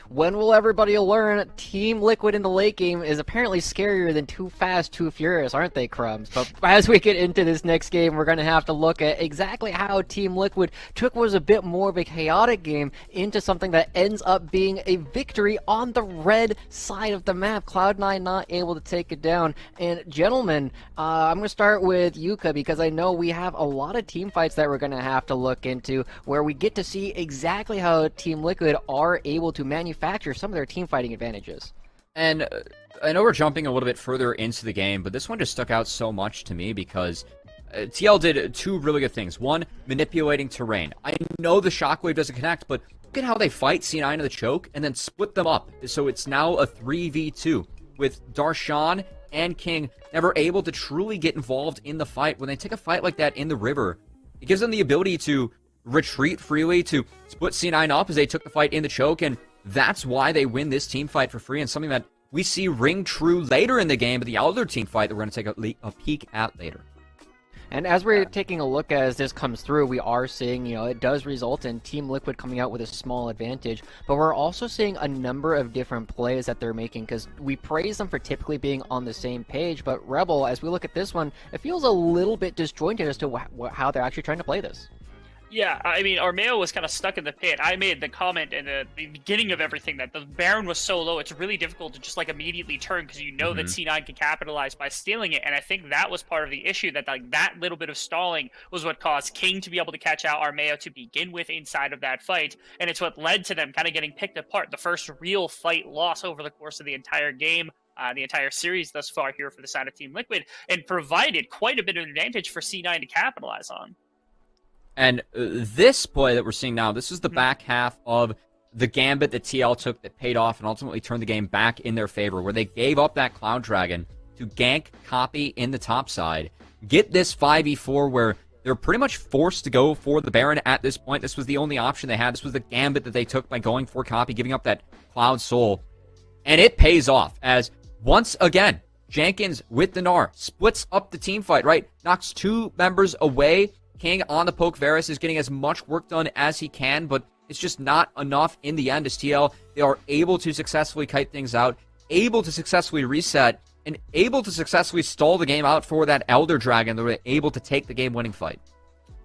when will everybody learn Team Liquid in the late game is apparently scarier than Too Fast, Too Furious, aren't they, Crumbs? But as we get into this next game, we're going to have to look at exactly how Team Liquid took what was a bit more of a chaotic game into something that ends up being a victory on the red side of the map. Cloud9 not able to take it down. And gentlemen, I'm going to start with Yuka because I know we have a lot of team fights that we're going to have to look into where we get to see exactly how Team Liquid are able to manufacture some of their team fighting advantages. And I know we're jumping a little bit further into the game, but this one just stuck out so much to me because TL did two really good things. One, manipulating terrain. I know the shockwave doesn't connect, but look at how they fight C9 to the choke and then split them up. So it's now a 3v2 with Darshan and King never able to truly get involved in the fight. When they take a fight like that in the river, it gives them the ability to retreat freely, to split C9 up as they took the fight in the choke, and that's why they win this team fight for free, and something that we see ring true later in the game, but the other team fight that we're going to take a peek at later. And as we're taking a look as this comes through, we are seeing, it does result in Team Liquid coming out with a small advantage, but we're also seeing a number of different plays that they're making because we praise them for typically being on the same page, but Rebel, as we look at this one, it feels a little bit disjointed as to how they're actually trying to play this. Yeah, I mean, Armeo was kind of stuck in the pit. I made the comment in the beginning of everything that the Baron was so low, it's really difficult to just, immediately turn because you know that C9 can capitalize by stealing it, and I think that was part of the issue, that, that little bit of stalling was what caused King to be able to catch out Armeo to begin with inside of that fight, and it's what led to them kind of getting picked apart. The first real fight loss over the course of the entire game, the entire series thus far here for the side of Team Liquid, and provided quite a bit of advantage for C9 to capitalize on. And this play that we're seeing now, this is the back half of the gambit that TL took that paid off and ultimately turned the game back in their favor, where they gave up that Cloud Dragon to gank Copy in the top side, get this 5v4 where they're pretty much forced to go for the Baron at this point. This was the only option they had. This was the gambit that they took by going for Copy, giving up that Cloud Soul. And it pays off as, once again, Jenkins with the Gnar splits up the team fight, right? Knocks two members away. King on the poke. Varus is getting as much work done as he can, but it's just not enough in the end as TL. They are able to successfully kite things out, able to successfully reset, and able to successfully stall the game out for that Elder Dragon. They were able to take the game-winning fight.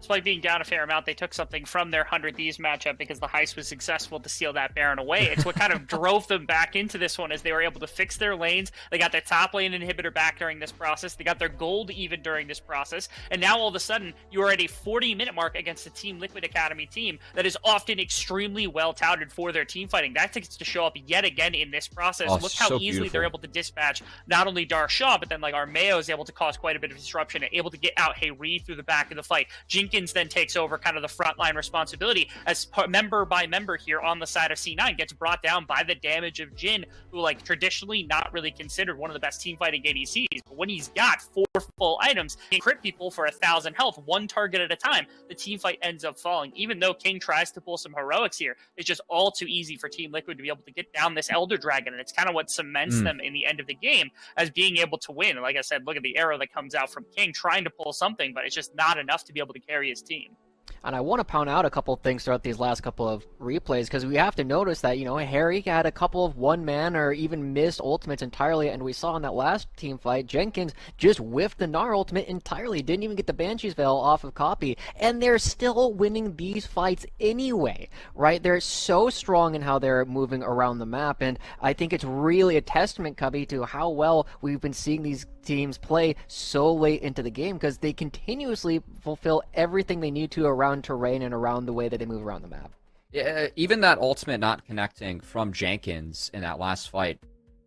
Despite being down a fair amount, they took something from their 100 Thieves matchup because the heist was successful to steal that Baron away. It's what kind of drove them back into this one as they were able to fix their lanes. They got their top lane inhibitor back during this process. They got their gold even during this process. And now all of a sudden, you are at a 40-minute mark against a Team Liquid Academy team that is often extremely well touted for their team fighting. That gets to show up yet again in this process. Oh, look how so easily beautiful. they're able to dispatch not only Darshan, but then Armeo is able to cause quite a bit of disruption and able to get out Hey through the back of the fight. Jenkins then takes over kind of the frontline responsibility as member by member here on the side of C9 gets brought down by the damage of Jhin, who traditionally not really considered one of the best team fighting ADCs, but when he's got 4 full items, he can crit people for 1,000 health, one target at a time, the team fight ends up falling. Even though King tries to pull some heroics here, it's just all too easy for Team Liquid to be able to get down this Elder Dragon, and it's kind of what cements them in the end of the game as being able to win. And like I said, look at the arrow that comes out from King trying to pull something, but it's just not enough to be able to carry his team. And I want to pound out a couple of things throughout these last couple of replays because we have to notice that, Harry had a couple of one-man or even missed ultimates entirely, and we saw in that last team fight, Jenkins just whiffed the Gnar ultimate entirely, didn't even get the Banshee's Veil off of Copy, and they're still winning these fights anyway, right? They're so strong in how they're moving around the map, and I think it's really a testament, Cubby, to how well we've been seeing these teams play so late into the game because they continuously fulfill everything they need to around terrain and around the way that they move around the map. Yeah, even that ultimate not connecting from Jenkins in that last fight,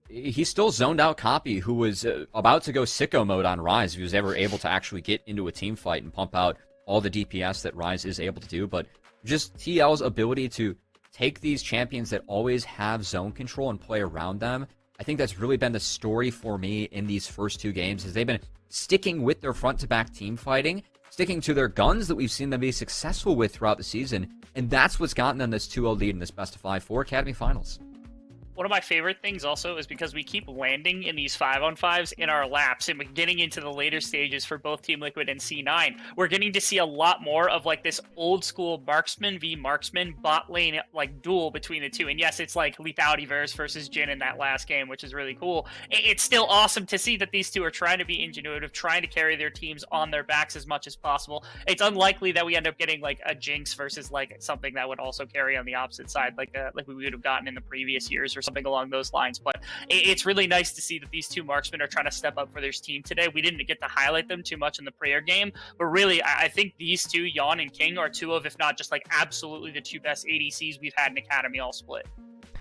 he still zoned out Copy, who was about to go sicko mode on Ryze if he was ever able to actually get into a team fight and pump out all the DPS that Ryze is able to do. But just TL's ability to take these champions that always have zone control and play around them, I think that's really been the story for me in these first two games, is they've been sticking with their front-to-back team fighting, sticking to their guns that we've seen them be successful with throughout the season, and that's what's gotten them this 2-0 lead in this best-of-5 for Academy Finals. One of my favorite things also is because we keep landing in these 5-on-5s in our laps, and we're getting into the later stages for both Team Liquid and C9. We're getting to see a lot more of like this old school marksman v marksman bot lane like duel between the two. And yes, it's like lethality versus Jhin in that last game, which is really cool. It's still awesome to see that these two are trying to be ingenuitive, trying to carry their teams on their backs as much as possible. It's unlikely that we end up getting like a Jinx versus like something that would also carry on the opposite side, like we would have gotten in the previous years or something along those lines. But it's really nice to see that these two marksmen are trying to step up for their team today. We didn't get to highlight them too much in the prayer game, but really I think these two, Yawn and King, are two of, if not just like absolutely the two best ADCs we've had in Academy all split.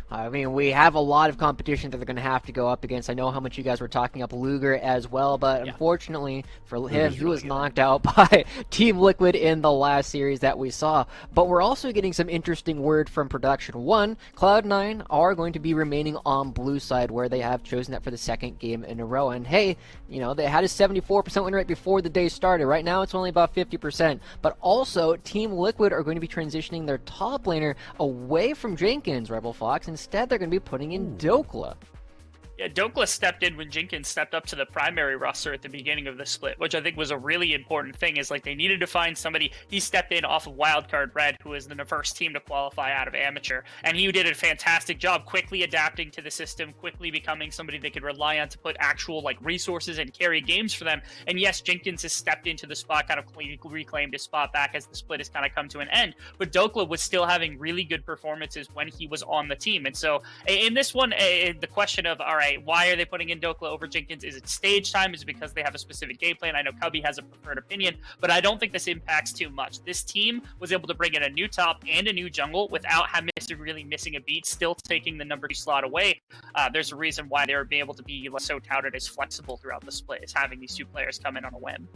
I mean, we have a lot of competition that they're going to have to go up against. I know how much you guys were talking up Luger as well, but unfortunately for him, he was knocked out by Team Liquid in the last series that we saw. But we're also getting some interesting word from production. One, Cloud9 are going to be remaining on blue side, where they have chosen that for the second game in a row. And hey, you know, they had a 74% win rate before the day started. Right now, it's only about 50%. But also, Team Liquid are going to be transitioning their top laner away from Jenkins, Rebel Fox. Instead, they're going to be putting in Dokla. Yeah, Dokla stepped in when Jenkins stepped up to the primary roster at the beginning of the split, which I think was a really important thing. Is like they needed to find somebody. He stepped in off of Wildcard Red, who was the first team to qualify out of Amateur, and he did a fantastic job quickly adapting to the system, quickly becoming somebody they could rely on to put actual like resources and carry games for them. And yes, Jenkins has stepped into the spot, kind of reclaimed his spot back as the split has kind of come to an end. But Dokla was still having really good performances when he was on the team. And so in this one, the question of, all right, why are they putting in Dokla over Jenkins? Is it stage time? Is it because they have a specific game plan? I know Cubby has a preferred opinion, but I don't think this impacts too much. This team was able to bring in a new top and a new jungle without really missing a beat, still taking the number 2 slot away. There's a reason why they were able to be so touted as flexible throughout the split, is having these two players come in on a whim.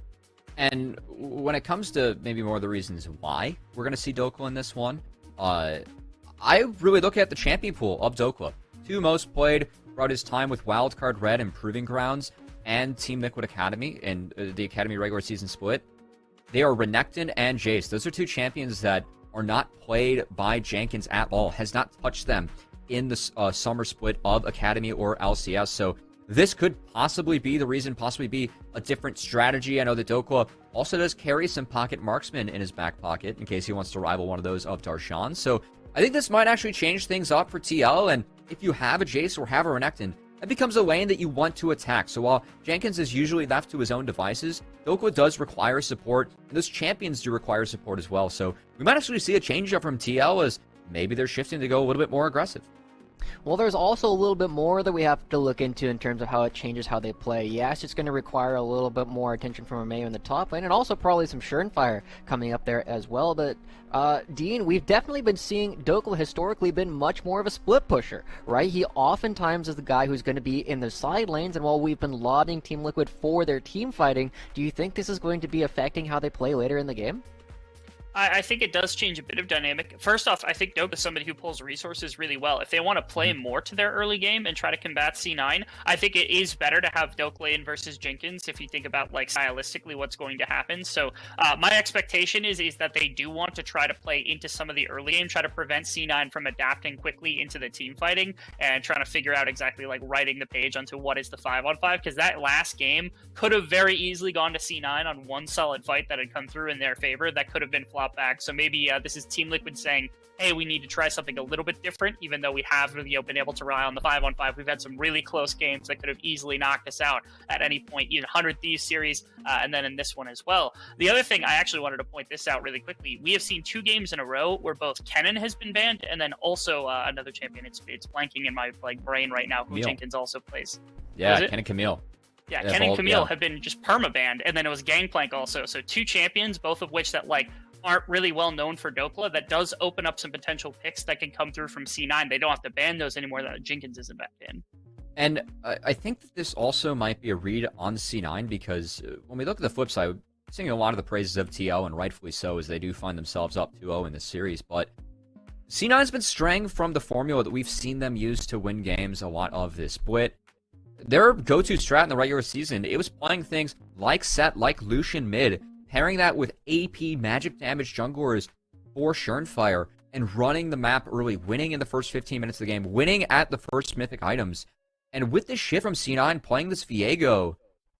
And when it comes to maybe more of the reasons why we're going to see Dokla in this one, I really look at the champion pool of Dokla. 2 most played throughout his time with Wildcard Red and Proving Grounds and Team Liquid Academy in the Academy regular season split. They are Renekton and Jace. Those are 2 champions that are not played by Jenkins at all, has not touched them in the summer split of Academy or LCS. So this could possibly be the reason, possibly be a different strategy. I know that Dokla also does carry some pocket marksmen in his back pocket in case he wants to rival one of those of Darshan. So I think this might actually change things up for TL, and if you have a Jace or have a Renekton, that becomes a lane that you want to attack. So while Jenkins is usually left to his own devices, Dokla does require support, and those champions do require support as well. So we might actually see a change up from TL as maybe they're shifting to go a little bit more aggressive. Well, there's also a little bit more that we have to look into in terms of how it changes how they play. Yes, it's going to require a little bit more attention from Romeo in the top lane, and also probably some Surenfire coming up there as well. But, Dean, we've definitely been seeing Dokla historically been much more of a split pusher, right? He oftentimes is the guy who's going to be in the side lanes, and while we've been lauding Team Liquid for their team fighting, do you think this is going to be affecting how they play later in the game? I think it does change a bit of dynamic. First off, I think Dope is somebody who pulls resources really well. If they want to play more to their early game and try to combat C9, I think it is better to have Dokla in versus Jenkins if you think about like stylistically what's going to happen. So my expectation is that they do want to try to play into some of the early game, try to prevent C9 from adapting quickly into the team fighting and trying to figure out exactly like writing the page onto what is the 5-on-5, because that last game could have very easily gone to C9 on one solid fight that had come through in their favor. That could have been flop back. So maybe this is Team Liquid saying, hey, we need to try something a little bit different, even though we have really been able to rely on the 5-on-5. We've had some really close games that could have easily knocked us out at any point, even 100 Thieves series, and then in this one as well. The other thing, I actually wanted to point this out really quickly. We have seen 2 games in a row where both Kennen has been banned, and then also another champion. It's blanking in my brain right now, who Camille. Jenkins also plays. Yeah, Ken and Camille. Yeah, Ken and Camille have been just perma-banned, and then it was Gangplank also. So 2 champions, both of which that aren't really well known for Dokla. That does open up some potential picks that can come through from C9. They don't have to ban those anymore that Jenkins isn't back in. And I think that this also might be a read on C9, because when we look at the flip side, we're seeing a lot of the praises of TL, and rightfully so, as they do find themselves up 2-0 in this series. But C9's been straying from the formula that we've seen them use to win games a lot of this split. Their go-to strat in the regular season, it was playing things like Set, like Lucian mid, pairing that with AP magic damage junglers for Surenfire. and running the map early, winning in the first 15 minutes of the game, winning at the first mythic items. And with this shift from C9 playing this Viego,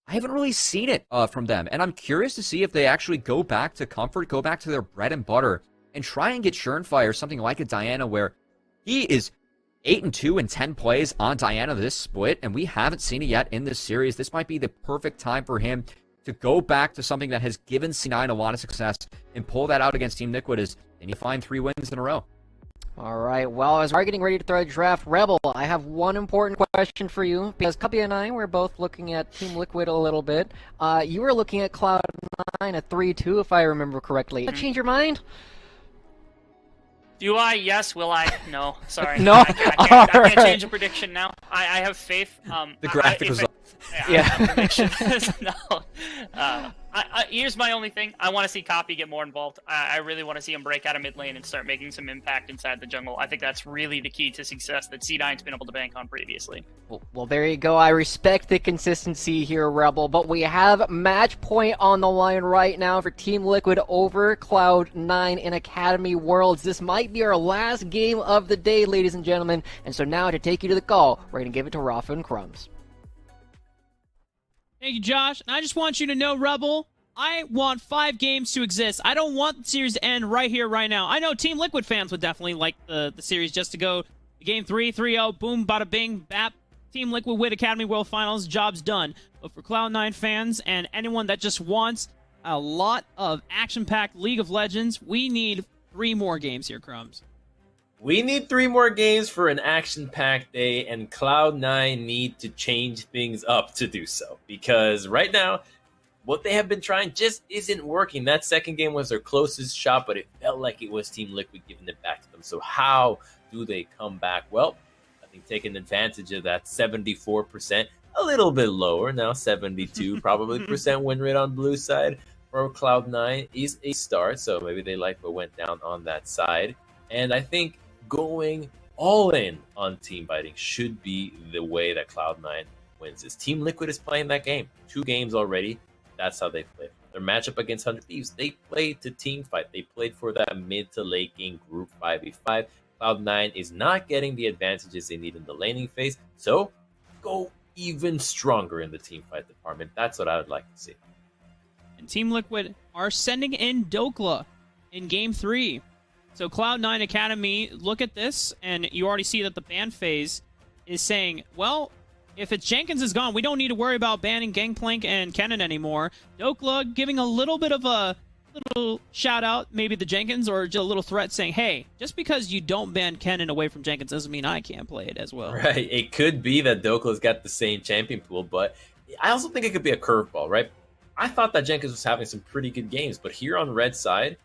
I haven't really seen it from them. And I'm curious to see if they actually go back to comfort, go back to their bread and butter, and try and get Surenfire something like a Diana where he is 8-2 in 10 plays on Diana this split, and we haven't seen it yet in this series. This might be the perfect time for him to go back to something that has given C9 a lot of success and pull that out against Team Liquid is then you find 3 wins in a row. All right, well, as we're getting ready to throw a draft, Rebel, I have one important question for you, because Cubby and I were both looking at Team Liquid a little bit. You were looking at Cloud9 at 3-2, if I remember correctly. Did that change your mind? Do I? Yes. Will I? No. Sorry. No? I can't change a prediction now. I have faith. The graphic was No. Here's my only thing. I want to see Copy get more involved. I really want to see him break out of mid lane and start making some impact inside the jungle. I think that's really the key to success that C9's been able to bank on previously. Well, there you go. I respect the consistency here, Rebel, but we have match point on the line right now for Team Liquid over Cloud9 in Academy Worlds. This might be our last game of the day, ladies and gentlemen, and so now to take you to the call, we're going to give it to Rafa and Crumbs. Thank you, Josh. And I just want you to know, Rebel, I want 5 games to exist. I don't want the series to end right here, right now. I know Team Liquid fans would definitely like the series just to go game 3, 3-0, boom, bada bing, bap. Team Liquid win Academy World Finals, job's done. But for Cloud9 fans and anyone that just wants a lot of action-packed League of Legends, we need 3 more games here, Crumbs. We need 3 more games for an action-packed day, and Cloud9 need to change things up to do so. Because right now, what they have been trying just isn't working. That second game was their closest shot, but it felt like it was Team Liquid giving it back to them. So how do they come back? Well, I think taking advantage of that 74%, a little bit lower now, 72 probably percent win rate on blue side for Cloud9 is a start. So maybe they like what went down on that side. And I think going all in on team fighting should be the way that Cloud9 wins. Is Team Liquid is playing that game. 2 games already. That's how they play. Their matchup against 100 Thieves, they played to team fight. They played for that mid to late game group 5v5. Cloud9 is not getting the advantages they need in the laning phase. So go even stronger in the team fight department. That's what I would like to see. And Team Liquid are sending in Dokla in Game 3. So Cloud9 Academy, look at this, and you already see that the ban phase is saying, well, if it's Jenkins is gone, we don't need to worry about banning Gangplank and Kennen anymore. Dokla giving a little bit of a little shout-out, maybe to Jenkins, or just a little threat saying, hey, just because you don't ban Kennen away from Jenkins doesn't mean I can't play it as well. Right. It could be that Dokla's got the same champion pool, but I also think it could be a curveball, right? I thought that Jenkins was having some pretty good games, but here on red side,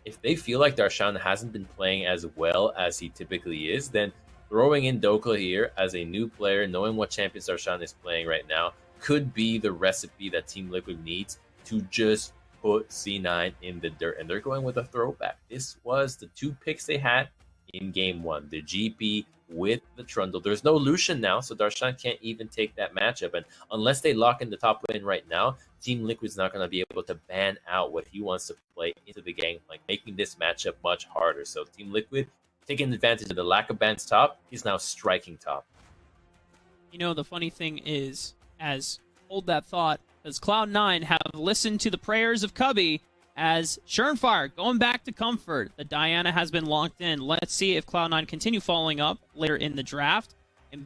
if they feel like Darshan hasn't been playing as well as he typically is, then throwing in Dokla here as a new player, knowing what champions Darshan is playing right now, could be the recipe that Team Liquid needs to just put C9 in the dirt. And they're going with a throwback. This was the 2 picks they had in Game 1. The GP with the Trundle. There's no Lucian now, so Darshan can't even take that matchup. And unless they lock in the top lane right now, Team Liquid's not going to be able to ban out what he wants to play into the Gangplank, making this matchup much harder. So Team Liquid, taking advantage of the lack of bans top, is now striking top. You know, the funny thing is, as hold that thought, as Cloud9 have listened to the prayers of Cubby, as Surenfire going back to comfort. The Diana has been locked in. Let's see if Cloud9 continue following up later in the draft and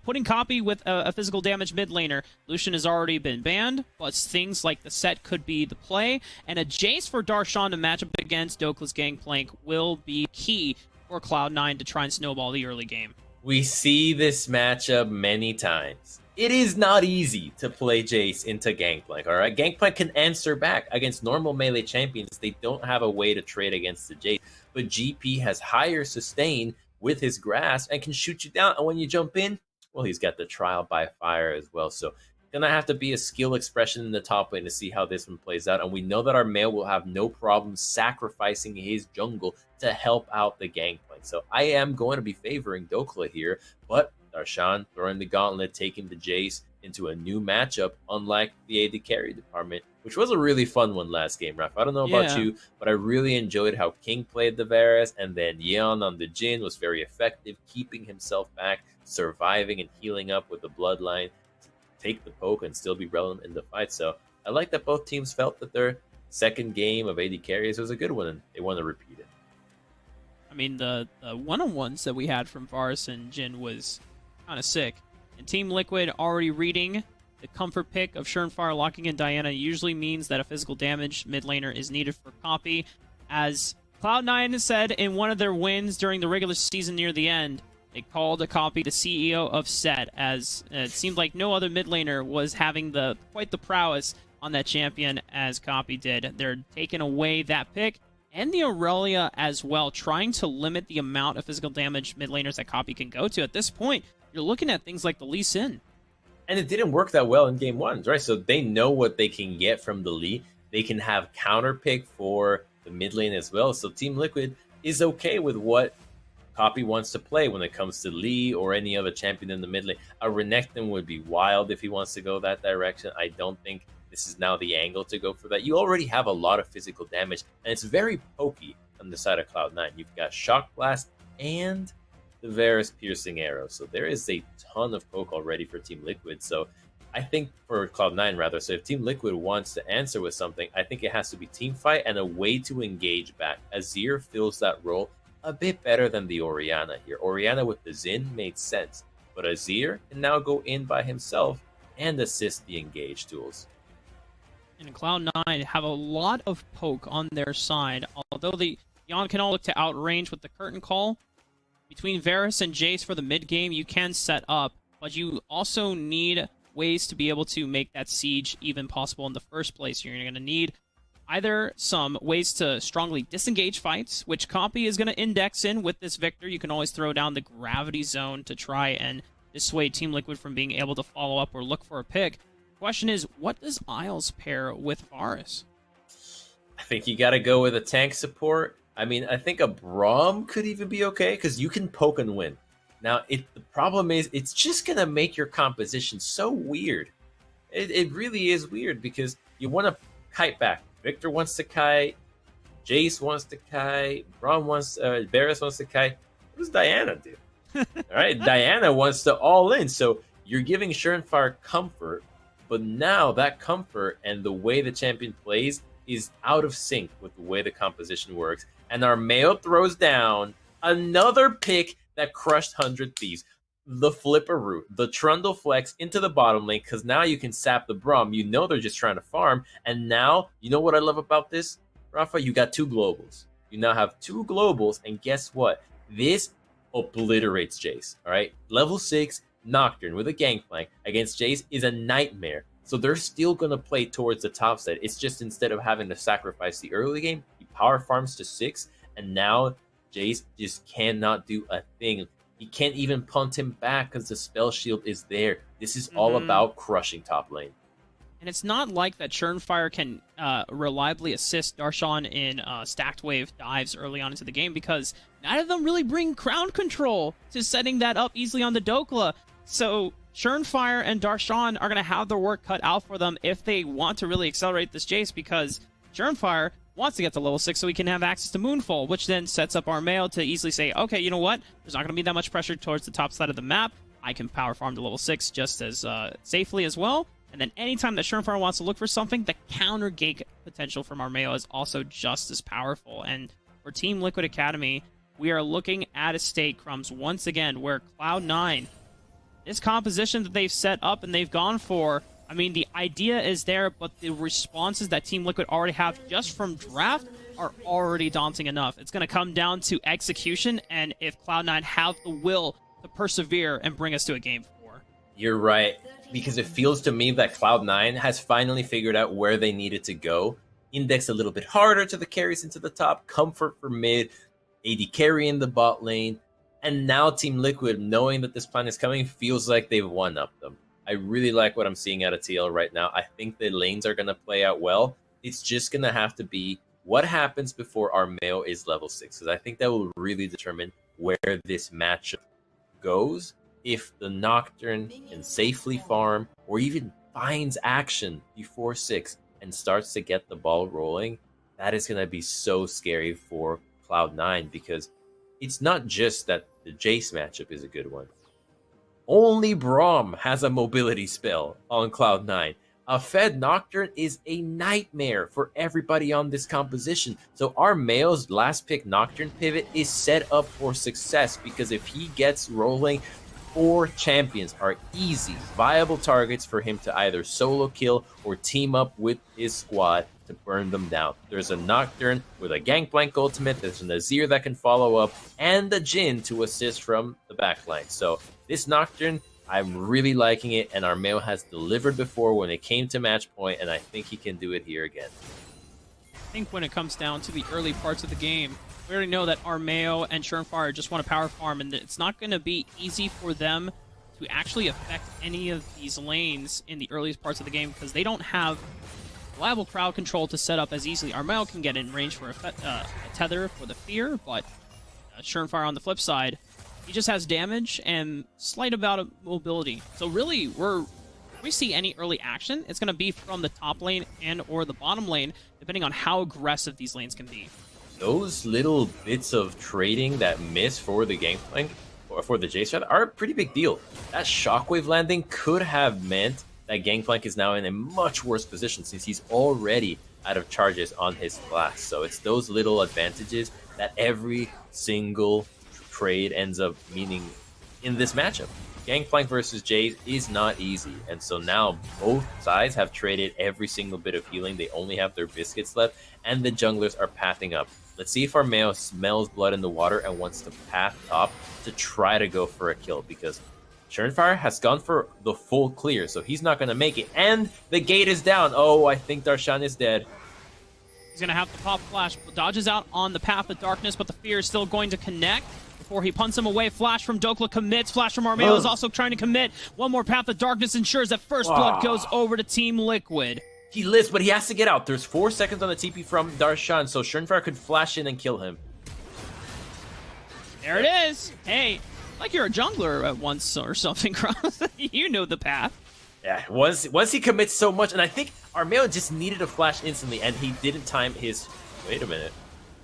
putting Copy with a physical damage mid laner. Lucian has already been banned, but things like the set could be the play. And a Jace for Darshan to match up against Dokla's Gangplank will be key for Cloud9 to try and snowball the early game. We see this matchup many times. It is not easy to play Jace into Gangplank, all right? Gangplank can answer back against normal melee champions. They don't have a way to trade against the Jace, but GP has higher sustain with his grasp and can shoot you down. And when you jump in, well, he's got the trial by fire as well. So gonna have to be a skill expression in the top lane to see how this one plays out. And we know that our male will have no problem sacrificing his jungle to help out the Gangplank. So I am going to be favoring Dokla here, but Darshan throwing the gauntlet, taking the Jace into a new matchup, unlike the AD carry department, which was a really fun one last game, Raf. I don't know about Yeah. you, but I really enjoyed how King played the Varus, and then Yeon on the Jhin was very effective, keeping himself back, surviving and healing up with the Bloodline to take the poke and still be relevant in the fight. So I like that both teams felt that their second game of AD carries was a good one, and they want to repeat it. I mean, the one-on-ones that we had from Varus and Jin was kind of sick. And Team Liquid already reading the comfort pick of Shermfire locking in Diana usually means that a physical damage mid laner is needed for copy. As Cloud9 said in one of their wins during the regular season near the end, they called a copy the CEO of Set, as it seemed like no other mid laner was having quite the prowess on that champion as Copy did. They're taking away that pick and the Aurelia as well, trying to limit the amount of physical damage mid laners that Copy can go to. At this point, you're looking at things like the Lee Sin. And it didn't work that well in game one, right? So they know what they can get from the Lee. They can have counter pick for the mid lane as well. So Team Liquid is okay with what Copy wants to play when it comes to Lee or any other champion in the mid lane. A Renekton would be wild if he wants to go that direction. I don't think this is now the angle to go for that. You already have a lot of physical damage, and it's very pokey on the side of Cloud9. You've got Shock Blast and the Varus Piercing Arrow. So there is a ton of poke already for Team Liquid. So I think for Cloud9 rather. So if Team Liquid wants to answer with something, I think it has to be team fight and a way to engage back. Azir fills that role a bit better than the Orianna here. Orianna with the Xin made sense, but Azir can now go in by himself and assist the engage tools. And Cloud9 have a lot of poke on their side, although the Yon can all look to outrange with the curtain call. Between Varus and Jace for the mid game, you can set up, but you also need ways to be able to make that siege even possible in the first place. You're going to need either some ways to strongly disengage fights, which Copy is going to index in with this Victor. You can always throw down the gravity zone to try and dissuade Team Liquid from being able to follow up or look for a pick. Question is, what does Isles pair with Varus? I think you got to go with a tank support. I mean, I think a Braum could even be okay because you can poke and win. Now, the problem is it's just going to make your composition so weird. It really is weird because you want to kite back. Victor wants to kite. Jace wants to kite. Braum wants, Varus wants to kite. What does Diana do? All right, Diana wants to all in. So you're giving Shermfire comfort, but now that comfort and the way the champion plays is out of sync with the way the composition works. And our Mayo throws down another pick that crushed 100 Thieves. The Flipper route, the Trundle Flex into the bottom lane, because now you can sap the Braum. You know they're just trying to farm. And now, you know what I love about this, Rafa? You got two globals. You now have two globals, and guess what? This obliterates Jace, all right? Level 6 Nocturne with a Gangplank against Jace is a nightmare. So they're still going to play towards the top side. It's just instead of having to sacrifice the early game, he power farms to 6, and now Jace just cannot do a thing. He can't even punt him back because the spell shield is there. This is all about crushing top lane. And it's not like that Shermfire can reliably assist Darshan in stacked wave dives early on into the game because neither of them really bring crown control to setting that up easily on the Dokla. So Shermfire and Darshan are going to have their work cut out for them if they want to really accelerate this Jace, because Shermfire wants to get to level 6 so he can have access to Moonfall, which then sets up Armeo to easily say, okay, you know what? There's not going to be that much pressure towards the top side of the map. I can power farm to level 6 just as safely as well. And then anytime that Shermfire wants to look for something, the counter gate potential from Armeo is also just as powerful. And for Team Liquid Academy, we are looking at a state, Crumbs, once again, where Cloud9, this composition that they've set up and they've gone for, I mean, the idea is there, but the responses that Team Liquid already have just from draft are already daunting enough. It's going to come down to execution, and if Cloud9 have the will to persevere and bring us to a game 4. You're right, because it feels to me that Cloud9 has finally figured out where they needed to go. Index a little bit harder to the carries into the top, comfort for mid, AD carry in the bot lane, and now Team Liquid, knowing that this plan is coming, feels like they've one-upped them. I really like what I'm seeing out of TL right now. I think the lanes are going to play out well. It's just going to have to be what happens before Armeo is level 6, because I think that will really determine where this matchup goes. If the Nocturne can safely farm or even finds action before 6, and starts to get the ball rolling, that is going to be so scary for Cloud9 because it's not just that the Jace matchup is a good one. Only Braum has a mobility spell on Cloud9. A Fed Nocturne is a nightmare for everybody on this composition. So our Mayo's last pick Nocturne pivot is set up for success because if he gets rolling, 4 champions are easy, viable targets for him to either solo kill or team up with his squad to burn them down. There's a Nocturne with a Gangplank ultimate, there's an Azir that can follow up, and the Jhin to assist from the backline. So this Nocturne, I'm really liking it, and Armeo has delivered before when it came to match point, and I think he can do it here again. I think when it comes down to the early parts of the game, we already know that Armeo and Surenfire just want to power farm, and it's not going to be easy for them to actually affect any of these lanes in the earliest parts of the game because they don't have reliable crowd control to set up as easily. Armeo can get in range for a tether for the fear, but Surenfire on the flip side, he just has damage and slight amount of mobility. So really, if we see any early action, it's going to be from the top lane and or the bottom lane, depending on how aggressive these lanes can be. Those little bits of trading that miss for the Gangplank, or for the Jace rather, are a pretty big deal. That Shockwave landing could have meant that Gangplank is now in a much worse position since he's already out of charges on his flash. So it's those little advantages that every single trade ends up meaning in this matchup. Gangplank versus Jace is not easy, and so now both sides have traded every single bit of healing. They only have their biscuits left, and the junglers are pathing up. Let's see if Armeo smells blood in the water and wants to path top to try to go for a kill, because Surenfire has gone for the full clear, so he's not going to make it. And the gate is down. Oh, I think Darshan is dead. He's going to have to pop flash. Dodges out on the Path of Darkness, but the fear is still going to connect before he punts him away. Flash from Dokla commits. Flash from Armeo is also trying to commit. One more Path of Darkness ensures that first blood goes over to Team Liquid. He lives, but he has to get out. There's 4 seconds on the TP from Darshan, so Surenfire could flash in and kill him. There it is. Hey, like you're a jungler at once or something, Cross. You know the path. Yeah, once he commits so much, and I think Armeo just needed a flash instantly, and he didn't time his... Wait a minute.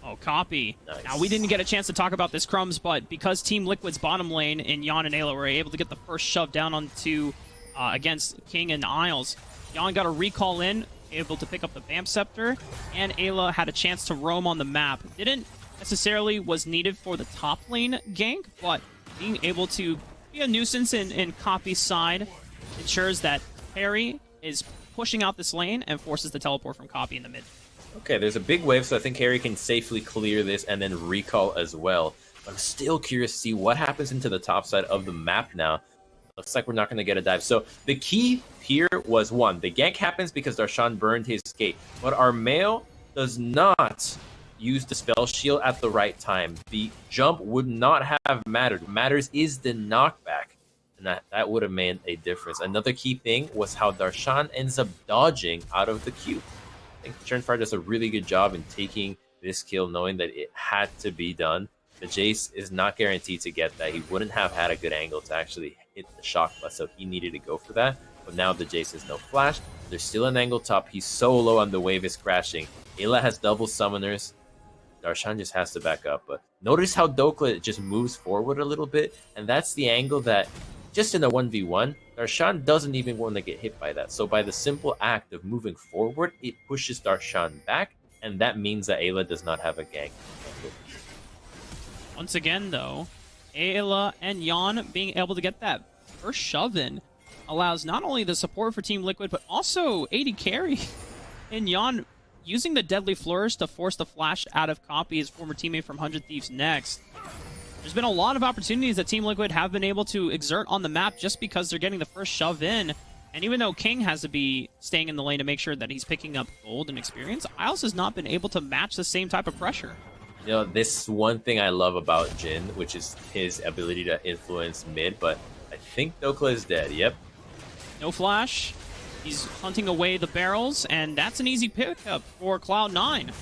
Oh, copy. Nice. Now, we didn't get a chance to talk about this, Crumbs, but because Team Liquid's bottom lane in Yon and Ayla were able to get the first shove down onto against King and Isles, Yon got a recall in, able to pick up the Vamp Scepter, and Ayla had a chance to roam on the map. Didn't necessarily was needed for the top lane gank, but being able to be a nuisance in Copy's side ensures that Harry is pushing out this lane and forces the teleport from Copy in the mid. Okay, there's a big wave, so I think Harry can safely clear this and then recall as well. But I'm still curious to see what happens into the top side of the map now. Looks like we're not going to get a dive. So the key here was, 1, the gank happens because Darshan burned his gate. But Armeo does not use the spell shield at the right time. The jump would not have mattered. What matters is the knockback. And that would have made a difference. Another key thing was how Darshan ends up dodging out of the queue. I think Surenfire does a really good job in taking this kill, knowing that it had to be done. The Jace is not guaranteed to get that. He wouldn't have had a good angle to actually hit the shock bus, so he needed to go for that. But now the Jace has no flash. There's still an angle top. He's so low and the wave is crashing. Ayla has double summoners. Darshan just has to back up. But notice how Dokla just moves forward a little bit, and that's the angle that, just in a 1v1, Darshan doesn't even want to get hit by that. So by the simple act of moving forward, it pushes Darshan back, and that means that Ayla does not have a gank. Once again, though, Ayla and Yon being able to get that first shove in allows not only the support for Team Liquid, but also AD carry. And Yon using the Deadly Flourish to force the flash out of Copy, his former teammate from 100 Thieves next. There's been a lot of opportunities that Team Liquid have been able to exert on the map just because they're getting the first shove in. And even though King has to be staying in the lane to make sure that he's picking up gold and experience, Isles has not been able to match the same type of pressure. You know, this one thing I love about Jhin, which is his ability to influence mid, but I think Dokla is dead. Yep. No flash. He's hunting away the barrels, and that's an easy pickup for Cloud9.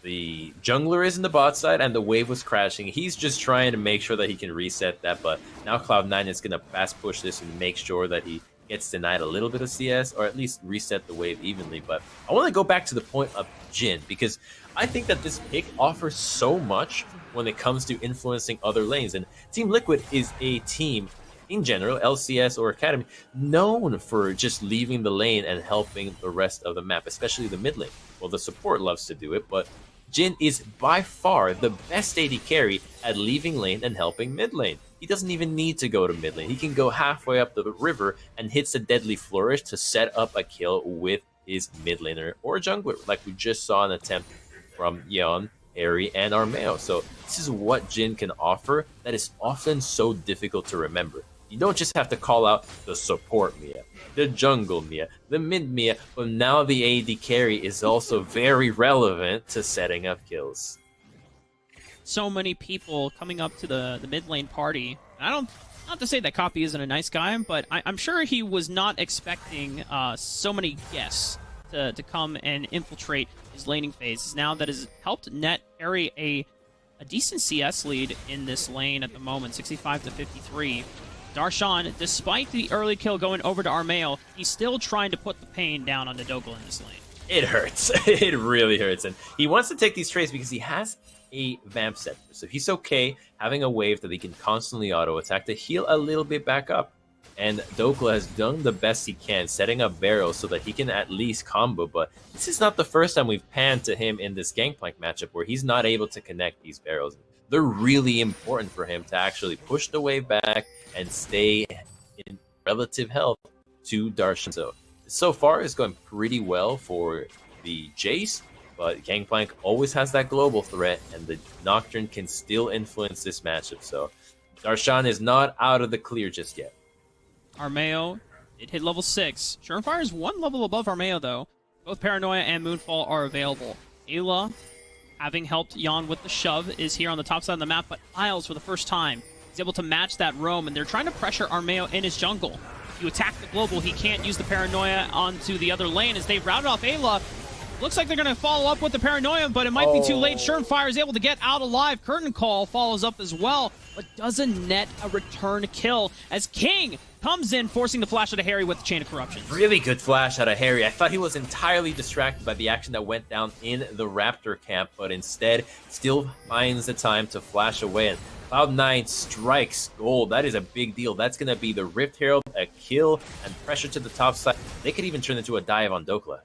The jungler is in the bot side, and the wave was crashing. He's just trying to make sure that he can reset that, but now Cloud9 is going to fast push this and make sure that he gets denied a little bit of CS, or at least reset the wave evenly. But I want to go back to the point of Jhin, because I think that this pick offers so much when it comes to influencing other lanes. And Team Liquid is a team, in general, LCS or Academy, known for just leaving the lane and helping the rest of the map, especially the mid lane. Well, the support loves to do it, but Jhin is by far the best AD carry at leaving lane and helping mid lane. He doesn't even need to go to mid lane. He can go halfway up the river and hits a deadly flourish to set up a kill with his mid laner or jungler, like we just saw an attempt from Yeon, Harry, and Armeo. So this is what Jhin can offer that is often so difficult to remember. You don't just have to call out the support Mia, the jungle Mia, the mid Mia, but now the AD carry is also very relevant to setting up kills. So many people coming up to the mid lane party. Not to say that Copy isn't a nice guy, but I'm sure he was not expecting so many guests to come and infiltrate his laning phase. Now that has helped net Harry a decent CS lead in this lane at the moment, 65 to 53. Darshan, despite the early kill going over to Armeo, he's still trying to put the pain down on Dougla in this lane. It hurts. It really hurts. And he wants to take these trades because he has a Vamp Scepter. So he's okay having a wave that he can constantly auto-attack to heal a little bit back up. And Dougla has done the best he can, setting up barrels so that he can at least combo. But this is not the first time we've panned to him in this Gangplank matchup where he's not able to connect these barrels. They're really important for him to actually push the wave back and stay in relative health to Darshan. So far, it's going pretty well for the Jace, but Gangplank always has that global threat, and the Nocturne can still influence this matchup. So Darshan is not out of the clear just yet. Armeo, it hit level 6. Surenfire is one level above Armeo, though. Both Paranoia and Moonfall are available. Ayla, having helped Jan with the shove, is here on the top side of the map, but Isles, for the first time, is able to match that roam, and they're trying to pressure Armeo in his jungle. If you attack the global, he can't use the Paranoia onto the other lane as they've routed off Ayla. Looks like they're going to follow up with the Paranoia, but it might be too late. Surenfire is able to get out alive. Curtain Call follows up as well, but doesn't net a return kill as King comes in, forcing the flash out of Harry with the Chain of Corruption. Really good flash out of Harry. I thought he was entirely distracted by the action that went down in the Raptor camp, but instead still finds the time to flash away. And Cloud9 strikes gold. That is a big deal. That's going to be the Rift Herald, a kill, and pressure to the top side. They could even turn into a dive on Dougla.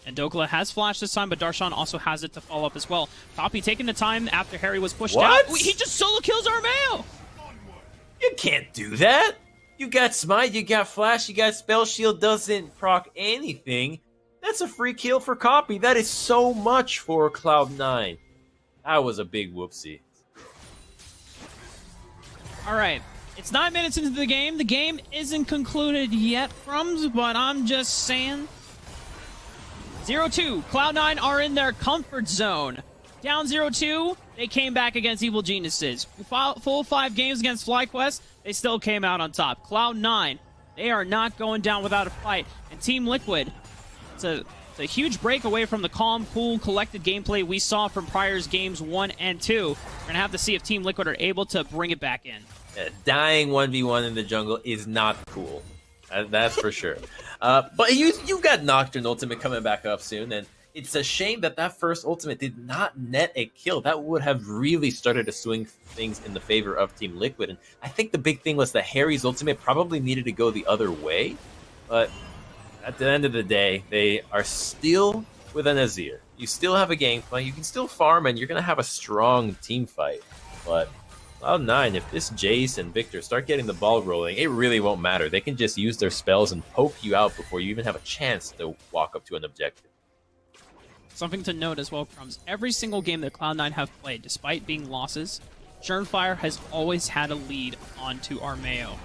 And Dougla has flashed this time, but Darshan also has it to follow up as well. Poppy taking the time after Harry was pushed out. He just solo kills Armeo! You can't do that! You got Smite, you got Flash, you got Spell Shield, doesn't proc anything. That's a free kill for Copy. That is so much for Cloud9. That was a big whoopsie. Alright, it's 9 minutes into the game. The game isn't concluded yet, Crumbs, but I'm just saying... 0-2. Cloud9 are in their comfort zone. Down 0-2, they came back against Evil Geniuses. Full 5 games against FlyQuest, they still came out on top. Cloud9, they are not going down without a fight. And Team Liquid, it's a huge break away from the calm, cool, collected gameplay we saw from Prior's games 1 and 2. We're going to have to see if Team Liquid are able to bring it back in. Dying 1v1 in the jungle is not cool. That's for sure. But you got Nocturne Ultimate coming back up soon, and it's a shame that that first Ultimate did not net a kill. That would have really started to swing things in the favor of Team Liquid. And I think the big thing was that Harry's Ultimate probably needed to go the other way. But at the end of the day, they are still with an Azir. You still have a game plan. You can still farm, and you're going to have a strong team fight. But Cloud9, if this Jace and Victor start getting the ball rolling, it really won't matter. They can just use their spells and poke you out before you even have a chance to walk up to an objective. Something to note as well, Crumbs. Every single game that Cloud9 have played, despite being losses, Surenfire has always had a lead onto Armeo.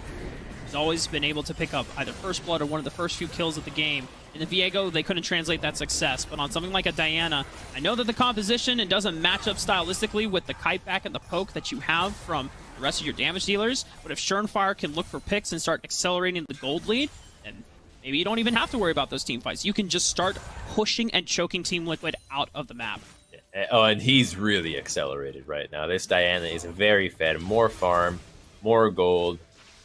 He's always been able to pick up either First Blood or one of the first few kills of the game. In the Viego, they couldn't translate that success, but on something like a Diana, I know that the composition and doesn't match up stylistically with the kite back and the poke that you have from the rest of your damage dealers, but if Surenfire can look for picks and start accelerating the gold lead, then maybe you don't even have to worry about those team fights. You can just start pushing and choking Team Liquid out of the map. Oh, and he's really accelerated right now. This Diana is very fed. More farm, more gold,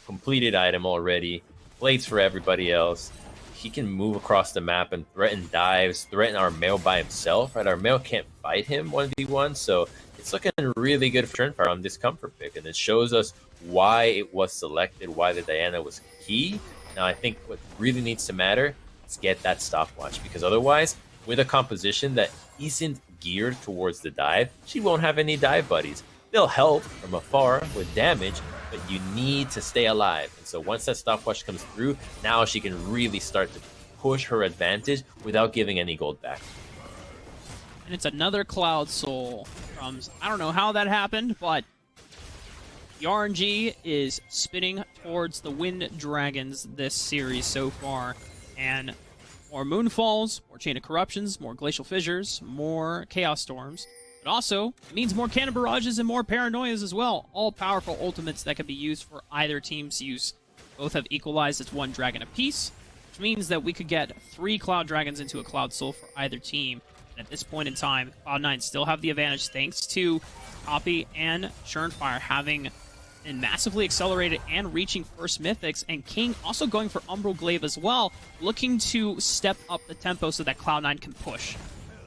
completed item already. plates for everybody else. He can move across the map and threaten dives, threaten Armeo by himself. Right, Armeo can't fight him 1v1, so it's looking really good for Turnfire on this comfort pick, and it shows us why it was selected, why the Diana was key. Now, I think what really needs to matter is get that stopwatch, because otherwise, with a composition that isn't geared towards the dive, she won't have any dive buddies. They'll help from afar with damage, but you need to stay alive. And so once that stopwatch comes through, now she can really start to push her advantage without giving any gold back. And it's another Cloud Soul from, I don't know how that happened, but the RNG is spinning towards the Wind Dragons this series so far. And more Moonfalls, more Chain of Corruptions, more Glacial Fissures, more Chaos Storms. But also, it means more Cannon Barrages and more Paranoias as well. All powerful ultimates that can be used for either team's use. Both have equalized as 1 dragon apiece, which means that we could get 3 Cloud Dragons into a Cloud Soul for either team. And at this point in time, Cloud9 still have the advantage thanks to Copy and Surnfire having been massively accelerated and reaching first Mythics, and King also going for Umbral Glaive as well, looking to step up the tempo so that Cloud9 can push.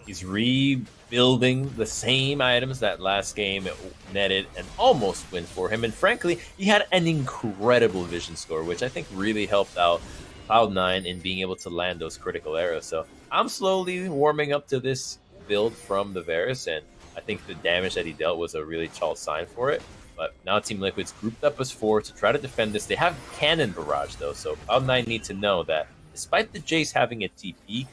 He's rebuilding the same items that last game netted an almost win for him. And frankly, he had an incredible vision score, which I think really helped out Cloud9 in being able to land those critical arrows. So I'm slowly warming up to this build from the Varus, and I think the damage that he dealt was a really tall sign for it. But now Team Liquid's grouped up as 4 to try to defend this. They have Cannon Barrage, though, so Cloud9 need to know that despite the Jace having a TP,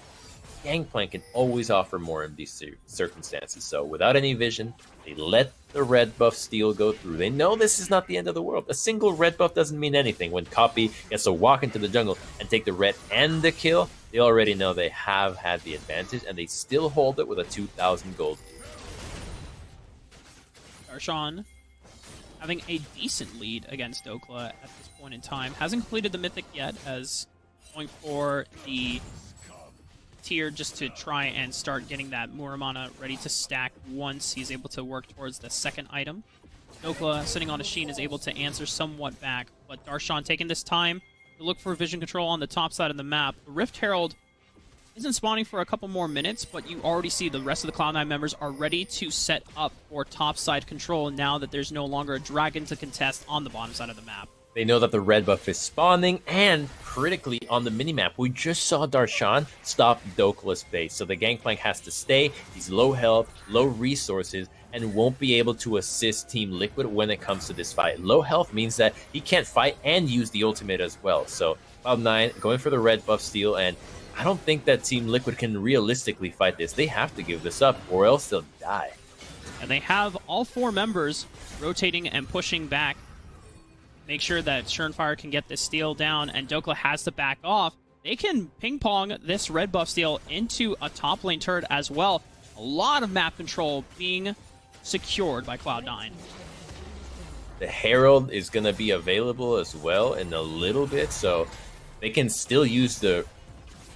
Gangplank can always offer more in these circumstances. So without any vision, they let the red buff steal go through. They know this is not the end of the world. A single red buff doesn't mean anything. When Copy gets to walk into the jungle and take the red and the kill, they already know they have had the advantage, and they still hold it with a 2,000 gold. Darshan having a decent lead against Dokla at this point in time. Hasn't completed the Mythic yet, as going for the tier just to try and start getting that Muramana ready to stack once he's able to work towards the second item. Dokla, sitting on a Sheen, is able to answer somewhat back, but Darshan taking this time to look for vision control on the top side of the map. The Rift Herald isn't spawning for a couple more minutes, but you already see the rest of the Cloud9 members are ready to set up for topside control now that there's no longer a dragon to contest on the bottom side of the map. They know that the red buff is spawning, and critically on the minimap, we just saw Darshan stop Dokla's base. So the Gangplank has to stay. He's low health, low resources, and won't be able to assist Team Liquid when it comes to this fight. Low health means that he can't fight and use the ultimate as well. So Cloud9 going for the red buff steal, and I don't think that Team Liquid can realistically fight this. They have to give this up, or else they'll die. And they have all 4 members rotating and pushing back. Make sure that Surnfire can get this steal down, and Dokla has to back off. They can ping-pong this red buff steal into a top lane turret as well. A lot of map control being secured by Cloud9. The Herald is going to be available as well in a little bit, so they can still use the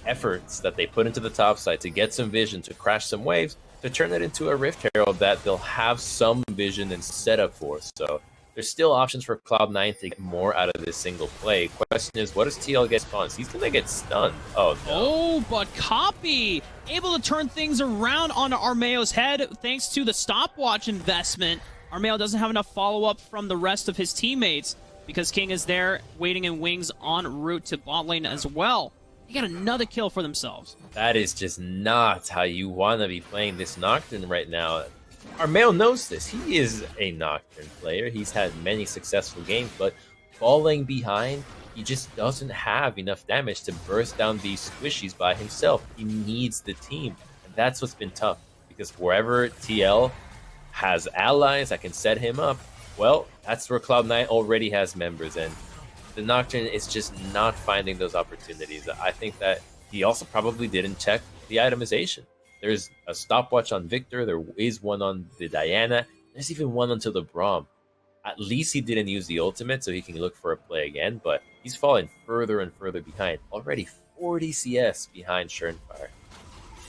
efforts that they put into the top side to get some vision, to crash some waves, to turn it into a Rift Herald that they'll have some vision and setup for. So there's still options for Cloud9 to get more out of this single play. Question is, what does TL get spawns? He's going to get stunned. Oh, no. Oh, but Copy able to turn things around on Armeo's head thanks to the stopwatch investment. Armeo doesn't have enough follow-up from the rest of his teammates because King is there waiting in wings en route to bot lane as well. They got another kill for themselves. That is just not how you want to be playing this Nocturne right now. Armeo knows this. He is a Nocturne player. He's had many successful games, but falling behind, he just doesn't have enough damage to burst down these squishies by himself. He needs the team, and that's what's been tough, because wherever TL has allies that can set him up, well, that's where Cloud9 already has members, and the Nocturne is just not finding those opportunities. I think that he also probably didn't check the itemization. There's a stopwatch on Victor, there is one on the Diana, there's even one onto the Braum. At least he didn't use the ultimate so he can look for a play again, but he's falling further and further behind. Already 40 CS behind Surnfire.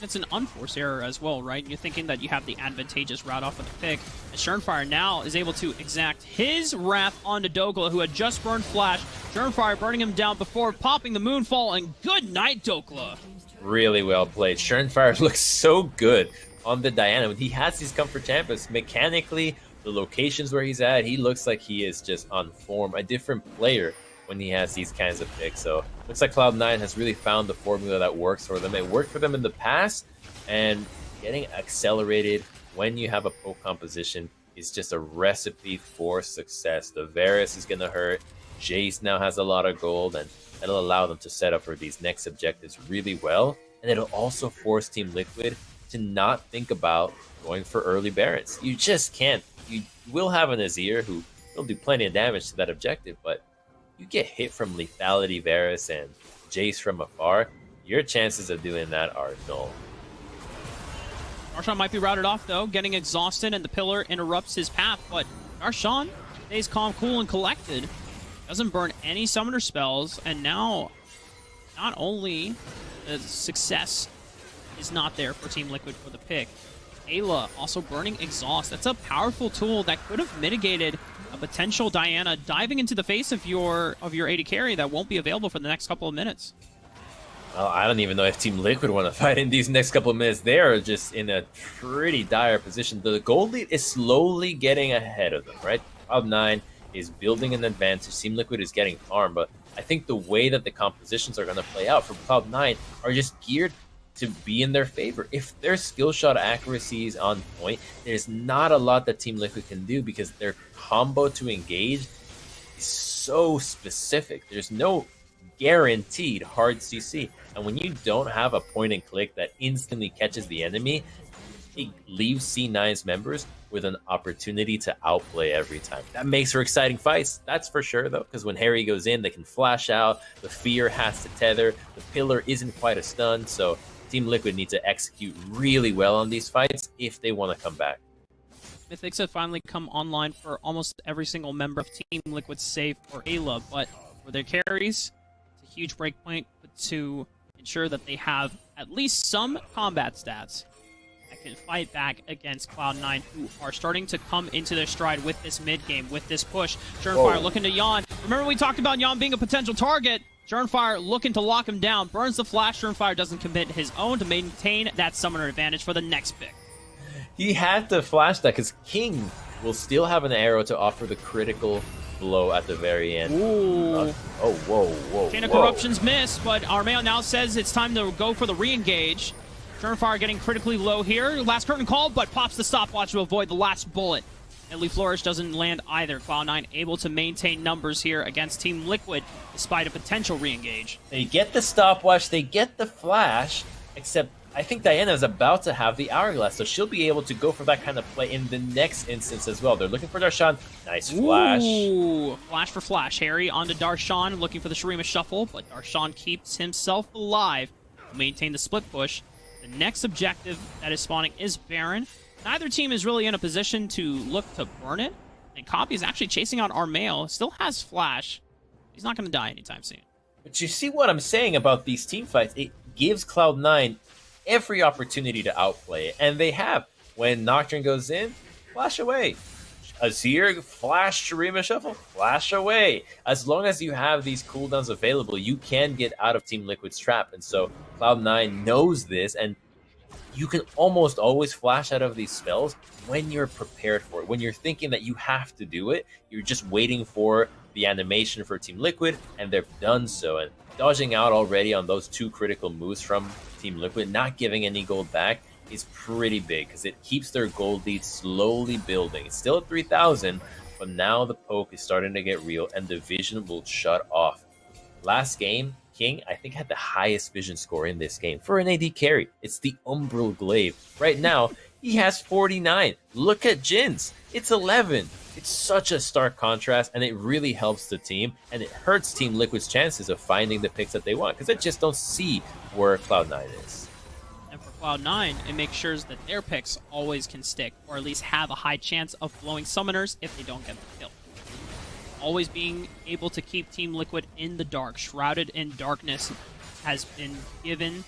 It's an unforced error as well, right? You're thinking that you have the advantageous route off of the pick. And Surnfire now is able to exact his wrath onto Dokla, who had just burned Flash, Fire burning him down before popping the Moonfall, and good night, Dokla. Really well played. Fire looks so good on the Diana. When he has these comfort champions, mechanically, the locations where he's at, he looks like he is just on form. A different player when he has these kinds of picks. So looks like Cloud9 has really found the formula that works for them. It worked for them in the past, and getting accelerated when you have a poke composition is just a recipe for success. The Varus is going to hurt. Jace now has a lot of gold, and that'll allow them to set up for these next objectives really well. And it'll also force Team Liquid to not think about going for early Barons. You just can't. You will have an Azir who will do plenty of damage to that objective, but you get hit from Lethality Varus and Jace from afar, your chances of doing that are null. Darshan might be routed off, though, getting exhausted, and the pillar interrupts his path, but Darshan stays calm, cool, and collected. Doesn't burn any summoner spells, and now not only the success is not there for Team Liquid for the pick, Ayla also burning exhaust. That's a powerful tool that could have mitigated a potential Diana diving into the face of your AD carry that won't be available for the next couple of minutes. Well, I don't even know if Team Liquid want to fight in these next couple of minutes. They are just in a pretty dire position. The gold lead is slowly getting ahead of them, right? Cloud9 is building an advantage. Team Liquid is getting farmed, but I think the way that the compositions are going to play out for Cloud9 are just geared to be in their favor. If their skill shot accuracy is on point, there's not a lot that Team Liquid can do because their combo to engage is so specific. There's no guaranteed hard CC. And when you don't have a point and click that instantly catches the enemy, it leaves C9's members with an opportunity to outplay every time. That makes for exciting fights, that's for sure, though, because when Harry goes in, they can flash out, the fear has to tether, the pillar isn't quite a stun, so Team Liquid needs to execute really well on these fights if they want to come back. Mythics have finally come online for almost every single member of Team Liquid save for Ayla, but for their carries, it's a huge breakpoint to ensure that they have at least some combat stats that can fight back against Cloud9, who are starting to come into their stride with this mid-game, with this push. Fire looking to Yawn. Remember we talked about Yawn being a potential target? Fire looking to lock him down, burns the flash. Fire doesn't commit his own to maintain that summoner advantage for the next pick. He had to flash that because King will still have an arrow to offer the critical blow at the very end. Ooh. Oh, whoa. Chain of Corruption's missed, but Armeo now says it's time to go for the re-engage. Fire getting critically low here. Last curtain call, but pops the stopwatch to avoid the last bullet. Deadly Flourish doesn't land either. Cloud9 able to maintain numbers here against Team Liquid despite a potential re-engage. They get the stopwatch, they get the flash, except I think Diana is about to have the Hourglass, so she'll be able to go for that kind of play in the next instance as well. They're looking for Darshan. Nice flash. Ooh, flash for flash. Harry onto Darshan, looking for the Shurima Shuffle, but Darshan keeps himself alive to maintain the split push. The next objective that is spawning is Baron. Neither team is really in a position to look to burn it, and Copy is actually chasing out Armeo. Still has flash. He's not going to die anytime soon. But you see what I'm saying about these team fights? It gives Cloud9 every opportunity to outplay it, and they have. When Nocturne goes in, flash away. Azir, flash, Shurima Shuffle, flash away. As long as you have these cooldowns available, you can get out of Team Liquid's trap, and so Cloud9 knows this, and you can almost always flash out of these spells when you're prepared for it. When you're thinking that you have to do it, you're just waiting for the animation for Team Liquid, and they've done so. And dodging out already on those two critical moves from Team Liquid, not giving any gold back, is pretty big because it keeps their gold lead slowly building. It's still at 3,000, but now the poke is starting to get real, and the vision will shut off. Last game, King, I think, had the highest vision score in this game for an AD carry. It's the Umbral Glaive. Right now, he has 49. Look at Jin's. It's 11. It's such a stark contrast, and it really helps the team, and it hurts Team Liquid's chances of finding the picks that they want, because they just don't see where Cloud9 is. And for Cloud9, it makes sure that their picks always can stick, or at least have a high chance of blowing summoners if they don't get the kill. Always being able to keep Team Liquid in the dark, shrouded in darkness, has been given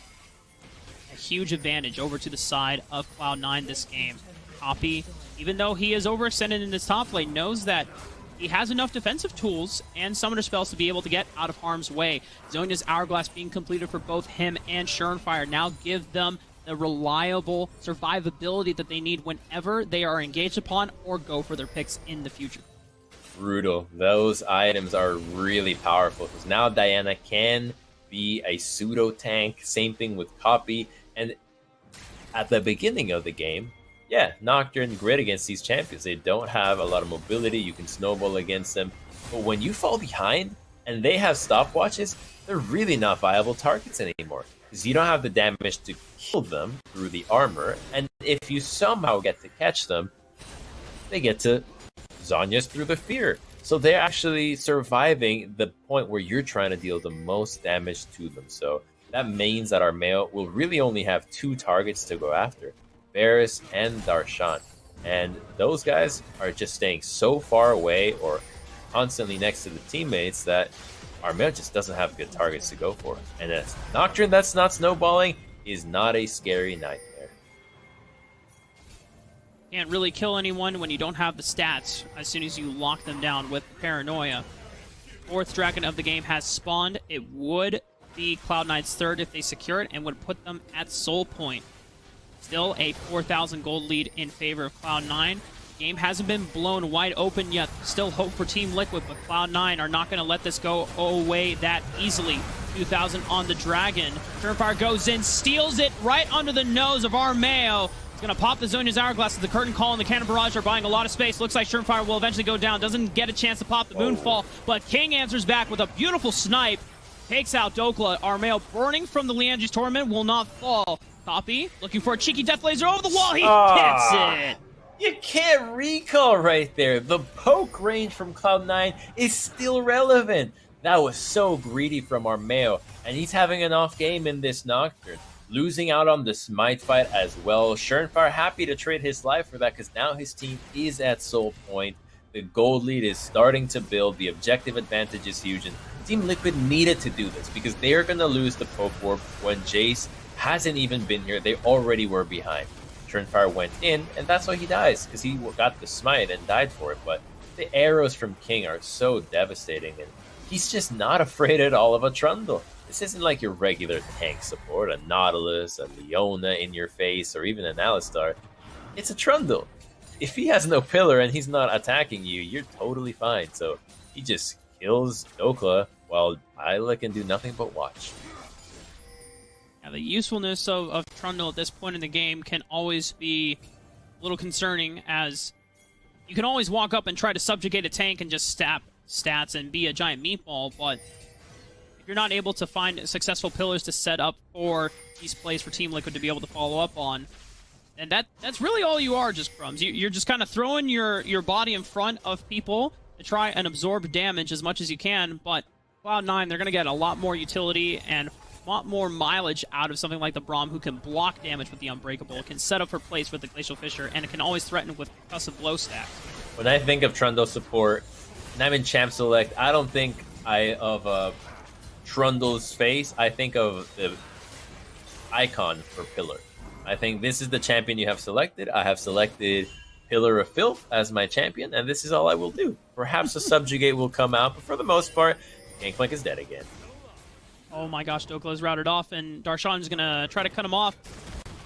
a huge advantage over to the side of Cloud9 this game. Copy, even though he is overextended in this top lane, knows that he has enough defensive tools and summoner spells to be able to get out of harm's way. Zhonya's Hourglass being completed for both him and Surenfire now give them the reliable survivability that they need whenever they are engaged upon or go for their picks in the future. Brutal. Those items are really powerful because now Diana can be a pseudo tank. Same thing with Copy. And at the beginning of the game, yeah, Nocturne great against these champions. They don't have a lot of mobility. You can snowball against them. But when you fall behind and they have stopwatches, they're really not viable targets anymore. Because you don't have the damage to kill them through the armor. And if you somehow get to catch them, they get to Zhonya's through the fear. So they're actually surviving the point where you're trying to deal the most damage to them. So that means that our Mayo will really only have 2 targets to go after, Varus and Darshan. And those guys are just staying so far away or constantly next to the teammates that our Mayo just doesn't have good targets to go for. And a Nocturne that's not snowballing is not a scary nightmare. Can't really kill anyone when you don't have the stats as soon as you lock them down with Paranoia. 4th dragon of the game has spawned. It would be Cloud9's 3rd if they secure it and would put them at soul point. Still a 4,000 gold lead in favor of Cloud9. Game hasn't been blown wide open yet. Still hope for Team Liquid, but Cloud9 are not going to let this go away that easily. 2,000 on the Dragon. Surenfire goes in, steals it right under the nose of our Mayo. He's going to pop the Zhonya's Hourglass as the Curtain Call and the Cannon Barrage are buying a lot of space. Looks like Surenfire will eventually go down. Doesn't get a chance to pop the Moonfall, but King answers back with a beautiful snipe. Takes out Dokla. Our Mayo burning from the Liandry's Torment will not fall. Copy, looking for a cheeky Death Laser over the wall. He gets it. You can't recall right there. The poke range from Cloud9 is still relevant. That was so greedy from our Mayo, and he's having an off game in this Nocturne. Losing out on the Smite fight as well. Surenfire happy to trade his life for that because now his team is at soul point. The gold lead is starting to build. The objective advantage is huge, and Team Liquid needed to do this because they are going to lose the poke warp when Jace hasn't even been here. They already were behind. Surenfire went in, and that's why he dies, because he got the smite and died for it. But the arrows from King are so devastating, and he's just not afraid at all of a Trundle. This isn't like your regular tank support, a Nautilus, a Leona in your face, or even an Alistar. It's a Trundle. If he has no pillar and he's not attacking you, you're totally fine. So he just kills Dokla while Isla can do nothing but watch. Yeah, the usefulness of Trundle at this point in the game can always be a little concerning, as you can always walk up and try to subjugate a tank and just stab stats and be a giant meatball, but if you're not able to find successful pillars to set up for these plays for Team Liquid to be able to follow up on, and that's really all you are, just Crumbs. You're just kind of throwing your body in front of people to try and absorb damage as much as you can, but Cloud9, they're going to get a lot more utility and a lot more mileage out of something like the Braum, who can block damage with the Unbreakable, can set up for plays with the Glacial Fissure, and it can always threaten with concussive blow stacks. When I think of Trundle support, and I'm in Champ Select, I don't think of Trundle's face. I think of the icon for Pillar. I think this is the champion you have selected. I have selected Pillar of Filth as my champion, and this is all I will do. Perhaps a Subjugate will come out, but for the most part, Gangplank is dead again. Oh my gosh, Dokla is routed off, and Darshan's gonna try to cut him off.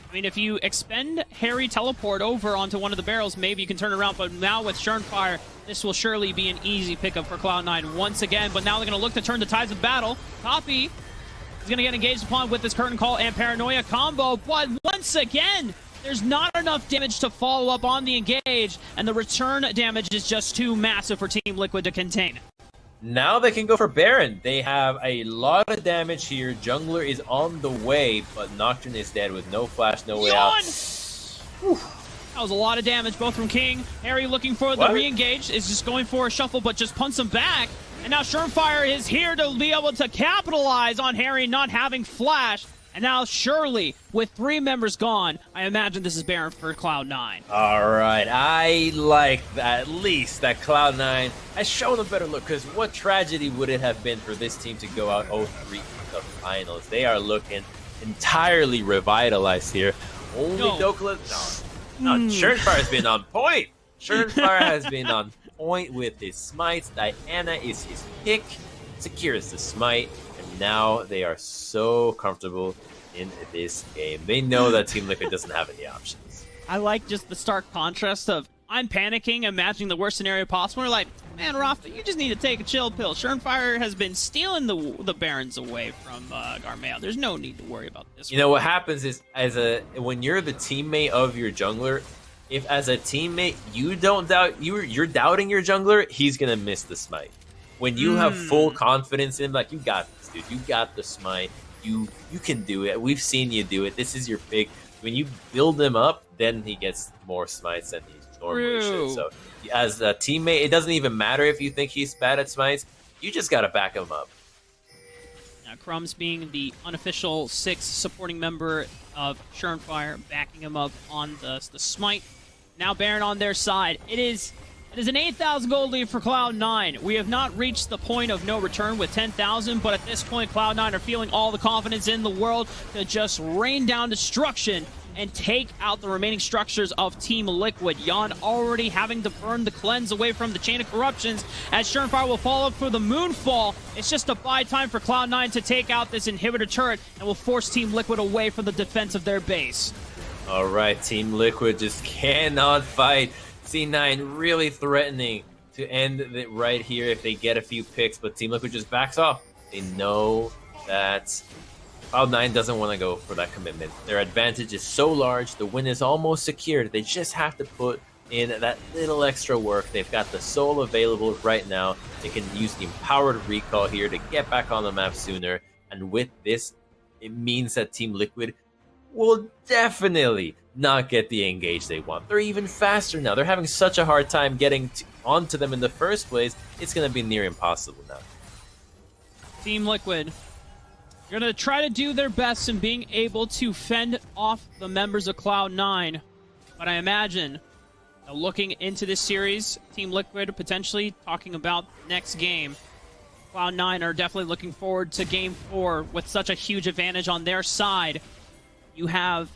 I mean, if you expend Harry Teleport over onto one of the barrels, maybe you can turn around, but now with Surenfire, this will surely be an easy pickup for Cloud9 once again, but now they're gonna look to turn the tides of battle. Copy is gonna get engaged upon with this Curtain Call and Paranoia combo, but once again, there's not enough damage to follow up on the engage, and the return damage is just too massive for Team Liquid to contain. Now they can go for Baron. They have a lot of damage here. Jungler is on the way, but Nocturne is dead with no flash, no way out. That was a lot of damage, both from King. Harry looking for the re-engage, is just going for a shuffle, but just punts him back. And now Surenfire is here to be able to capitalize on Harry not having flash. And now, surely, with 3 members gone, I imagine this is Baron for Cloud9. All right, I like that, at least that Cloud9 has shown a better look, because what tragedy would it have been for this team to go out 0-3 in the finals? They are looking entirely revitalized here. Only Dokla... No, Surenfire has been on point. Surenfire has been on point with his smites. Diana is his pick, secures the smite, and now they are so comfortable in this game. They know that Team Liquid doesn't have any options. I like just the stark contrast of I'm panicking, imagining the worst scenario possible. We're like, man, Rafa, you just need to take a chill pill. Surnefire has been stealing the Barons away from Garmeo. There's no need to worry about this. You know what happens is, when you're the teammate of your jungler, if as a teammate you don't doubt you're doubting your jungler, he's gonna miss the smite. When you have full confidence in him, like, you got this, dude. You got the smite. You can do it. We've seen you do it. This is your pick. When you build him up, then he gets more smites than he normally should. So as a teammate, it doesn't even matter if you think he's bad at smites. You just gotta back him up. Now, Crumbs being the unofficial 6th supporting member of Surnefire, backing him up on the smite. Now Baron on their side. It is an 8,000 gold lead for Cloud9. We have not reached the point of no return with 10,000, but at this point, Cloud9 are feeling all the confidence in the world to just rain down destruction and take out the remaining structures of Team Liquid. Jan already having to burn the cleanse away from the Chain of Corruptions, as Surnefire will fall up for the Moonfall. It's just a buy time for Cloud9 to take out this inhibitor turret and will force Team Liquid away from the defense of their base. All right, Team Liquid just cannot fight. C9 really threatening to end it right here if they get a few picks, but Team Liquid just backs off. They know that Cloud9 doesn't want to go for that commitment. Their advantage is so large, the win is almost secured. They just have to put in that little extra work. They've got the soul available right now. They can use the empowered recall here to get back on the map sooner, and with this, it means that Team Liquid will definitely not get the engage they want. They're even faster now. They're having such a hard time getting onto them in the first place. It's going to be near impossible now. Team Liquid, they're going to try to do their best in being able to fend off the members of Cloud9. But I imagine, looking into this series, Team Liquid potentially talking about next game. Cloud9 are definitely looking forward to Game 4 with such a huge advantage on their side. You have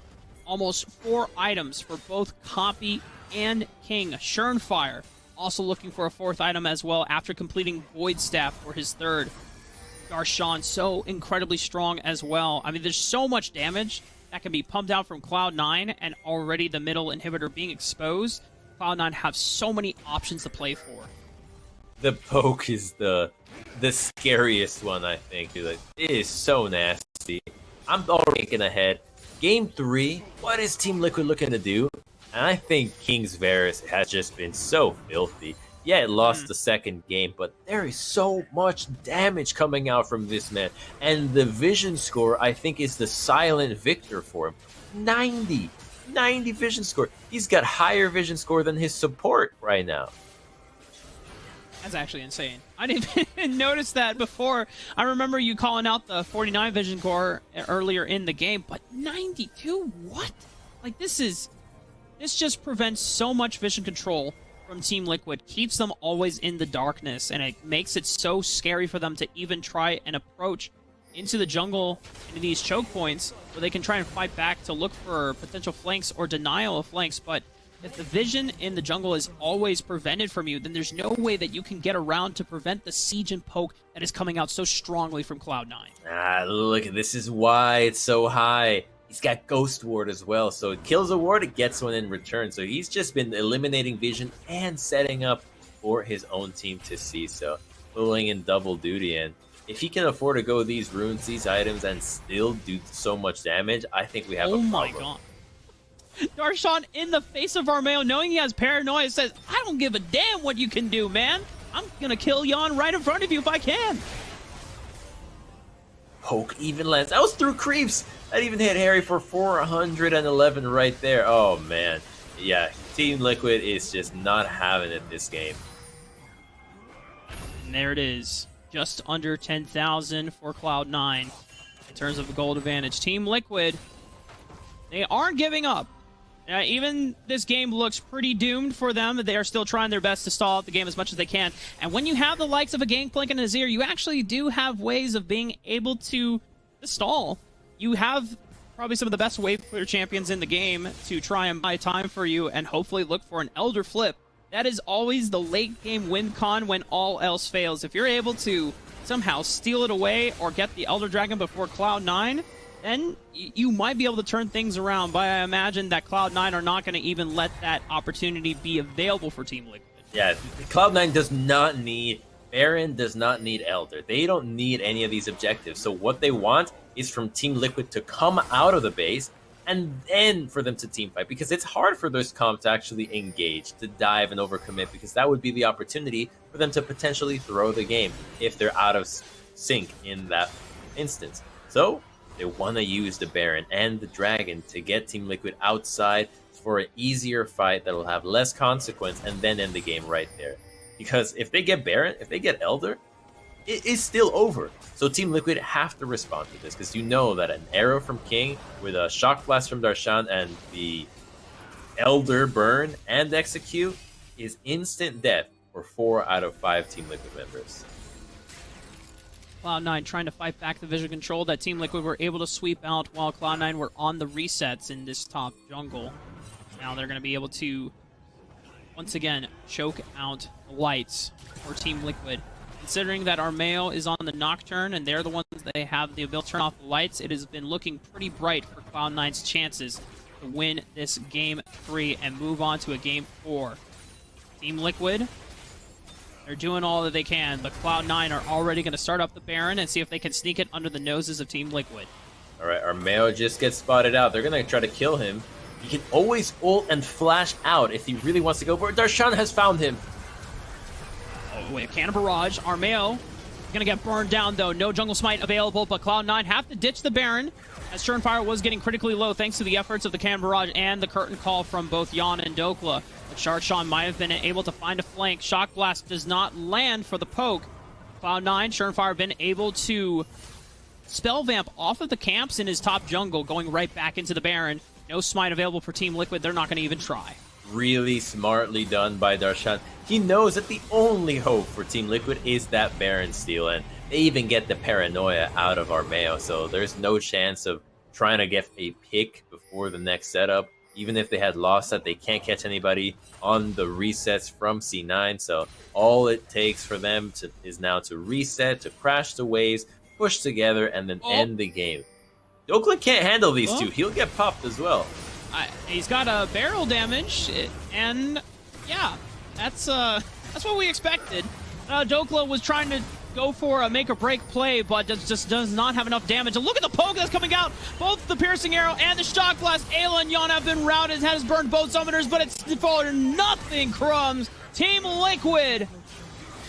almost 4 items for both Copy and King. Surnefire also looking for a 4th item as well after completing Void Staff for his 3rd. Darshan so incredibly strong as well. I mean, there's so much damage that can be pumped out from Cloud9, and already the middle inhibitor being exposed. Cloud9 have so many options to play for. The poke is the scariest one, I think. Dude. Like, it is so nasty. I'm already thinking ahead. Game 3, what is Team Liquid looking to do? And I think King's Varus has just been so filthy. Yeah, it lost the second game, but there is so much damage coming out from this man. And the vision score, I think, is the silent victor for him. 90 vision score. He's got higher vision score than his support right now. That's actually insane. I didn't even notice that before. I remember you calling out the 49 vision core earlier in the game, but 92? What? Like, this just prevents so much vision control from Team Liquid, keeps them always in the darkness, and it makes it so scary for them to even try and approach into the jungle, into these choke points, where they can try and fight back to look for potential flanks or denial of flanks. But if the vision in the jungle is always prevented from you, then there's no way that you can get around to prevent the siege and poke that is coming out so strongly from Cloud9. Ah, look, this is why it's so high. He's got Ghost Ward as well, so it kills a ward, it gets one in return. So he's just been eliminating vision and setting up for his own team to see. So pulling in double duty, and if he can afford to go these runes, these items, and still do so much damage, I think we have a problem. Oh my god. Darshan in the face of Armeo, knowing he has paranoia, says, I don't give a damn what you can do, man. I'm gonna kill Jan right in front of you if I can. Poke even lands. That was through creeps. That even hit Harry for 411 right there. Oh, man. Yeah, Team Liquid is just not having it this game. And there it is. Just under 10,000 for Cloud9 in terms of the gold advantage. Team Liquid, they aren't giving up. Even this game looks pretty doomed for them. They are still trying their best to stall out the game as much as they can. And when you have the likes of a Gangplank and Azir, you actually do have ways of being able to stall. You have probably some of the best wave clear champions in the game to try and buy time for you and hopefully look for an Elder Flip that is always the late game win con when all else fails. If you're able to somehow steal it away or get the Elder Dragon before Cloud9, then you might be able to turn things around. But I imagine that Cloud9 are not going to even let that opportunity be available for Team Liquid. Yeah, Cloud9 does not need Baron, does not need Elder. They don't need any of these objectives. So what they want is from Team Liquid to come out of the base and then for them to team fight, because it's hard for this comp to actually engage, to dive and overcommit, because that would be the opportunity for them to potentially throw the game if they're out of sync in that instance. So they want to use the Baron and the Dragon to get Team Liquid outside for an easier fight that will have less consequence, and then end the game right there. Because if they get Baron, if they get Elder, it is still over. So Team Liquid have to respond to this, because you know that an arrow from King with a Shock Blast from Darshan and the Elder burn and execute is instant death for 4 out of 5 Team Liquid members. Cloud9 trying to fight back the vision control that Team Liquid were able to sweep out while Cloud9 were on the resets in this top jungle. Now they're going to be able to, once again, choke out the lights for Team Liquid. Considering that Armeo is on the Nocturne and they're the ones that they have the ability to turn off the lights, it has been looking pretty bright for Cloud9's chances to win this Game 3 and move on to a Game 4. Team Liquid, they're doing all that they can, but Cloud9 are already going to start up the Baron and see if they can sneak it under the noses of Team Liquid. Alright, Armeo just gets spotted out. They're going to try to kill him. He can always ult and flash out if he really wants to go for it. Darshan has found him. Oh, wait, Cannon Barrage. Armeo gonna get burned down, though. No Jungle Smite available, but Cloud9 have to ditch the Baron, as Surnfire was getting critically low thanks to the efforts of the Cannon Barrage and the Curtain Call from both Yon and Dokla. But Sharshan might have been able to find a flank. Shock Blast does not land for the poke. Cloud9, Surnfire been able to spell vamp off of the camps in his top jungle, going right back into the Baron. No smite available for Team Liquid. They're not going to even try. Really smartly done by Darshan. He knows that the only hope for Team Liquid is that Baron steal, and they even get the paranoia out of Armeo, so there's no chance of trying to get a pick before the next setup. Even if they had lost that, they can't catch anybody on the resets from C9, so all it takes for them is now to reset, to crash the waves, push together, and then end the game. Oakland can't handle these two. He'll get popped as well. He's got a barrel damage, and yeah, that's what we expected. Dokla was trying to go for a make-or-break play, but just does not have enough damage. And look at the poke that's coming out! Both the Piercing Arrow and the Shock Blast. Ayla and Yon have been routed, has burned both summoners, but it's for nothing, Crumbs. Team Liquid,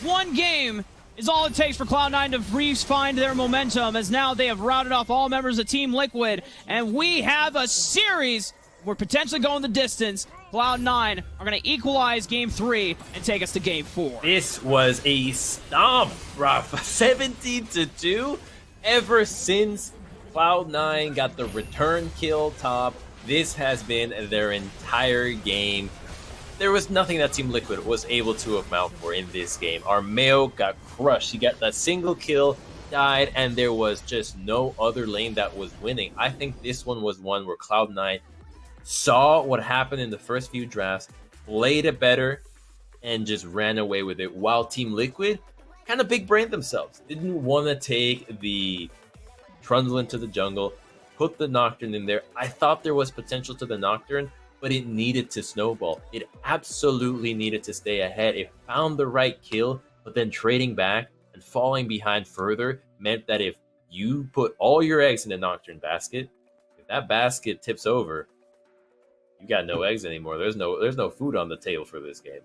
one game is all it takes for Cloud9 to re-find their momentum, as now they have routed off all members of Team Liquid, and we have a series. We're potentially going the distance. Cloud9 are going to equalize Game 3 and take us to Game 4. This was a stomp, bruh. 17-2. Ever since Cloud9 got the return kill top, this has been their entire game. There was nothing that Team Liquid was able to amount for in this game. Armeo got crushed. He got that single kill, died, and there was just no other lane that was winning. I think this one was one where Cloud9 saw what happened in the first few drafts, played it better, and just ran away with it, while Team Liquid kind of big-brained themselves. Didn't want to take the Trundle into the jungle, put the Nocturne in there. I thought there was potential to the Nocturne, but it needed to snowball. It absolutely needed to stay ahead. It found the right kill, but then trading back and falling behind further meant that if you put all your eggs in the Nocturne basket, if that basket tips over, you got no eggs anymore. There's no food on the table for this game.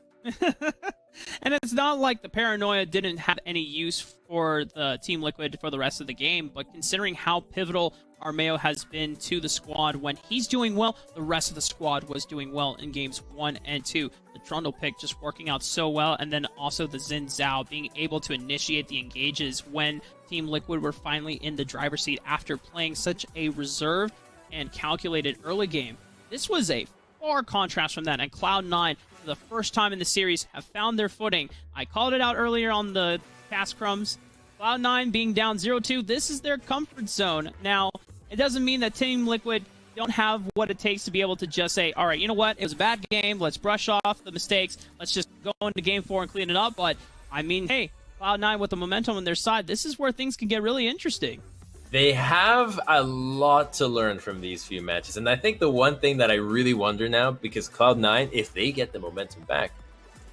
And it's not like the paranoia didn't have any use for the Team Liquid for the rest of the game, but considering how pivotal Armeo has been to the squad, when he's doing well, the rest of the squad was doing well in games 1 and 2. The Trundle pick just working out so well, and then also the Xin Zhao being able to initiate the engages when Team Liquid were finally in the driver's seat after playing such a reserved and calculated early game. This was a far contrast from that, and Cloud9, for the first time in the series, have found their footing. I called it out earlier on the cast, Crumbs. Cloud9 being down 0-2, this is their comfort zone. Now, it doesn't mean that Team Liquid don't have what it takes to be able to just say, all right, you know what, it was a bad game, let's brush off the mistakes, let's just go into game 4 and clean it up. But I mean, hey, Cloud9 with the momentum on their side, this is where things can get really interesting. They have a lot to learn from these few matches. And I think the one thing that I really wonder now, because Cloud9, if they get the momentum back,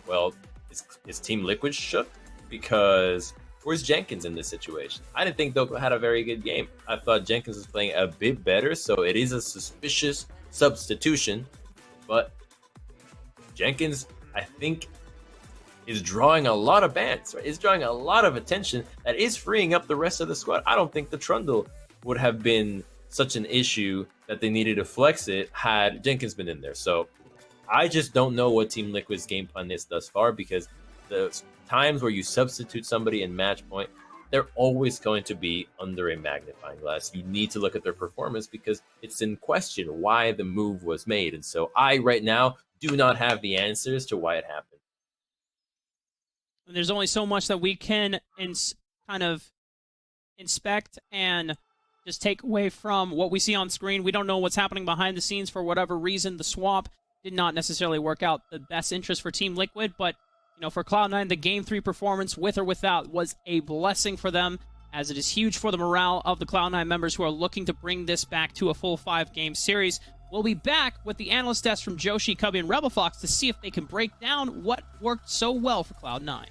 well, is Team Liquid shook? Because where's Jenkins in this situation? I didn't think Doko had a very good game. I thought Jenkins was playing a bit better, so it is a suspicious substitution. But Jenkins, I think, is drawing a lot of bans, right? Is drawing a lot of attention that is freeing up the rest of the squad. I don't think the Trundle would have been such an issue that they needed to flex it had Jenkins been in there. So I just don't know what Team Liquid's game plan is thus far, because the times where you substitute somebody in match point, they're always going to be under a magnifying glass. You need to look at their performance because it's in question why the move was made. And so I, right now, do not have the answers to why it happened. And there's only so much that we can kind of inspect and just take away from what we see on screen. We don't know what's happening behind the scenes. For whatever reason, the swap did not necessarily work out the best interest for Team Liquid, but you know, for Cloud9, the Game 3 performance, with or without, was a blessing for them, as it is huge for the morale of the Cloud9 members who are looking to bring this back to a full 5-game series. We'll be back with the analyst desk from Joshi, Cubby, and Rebel Fox to see if they can break down what worked so well for Cloud9.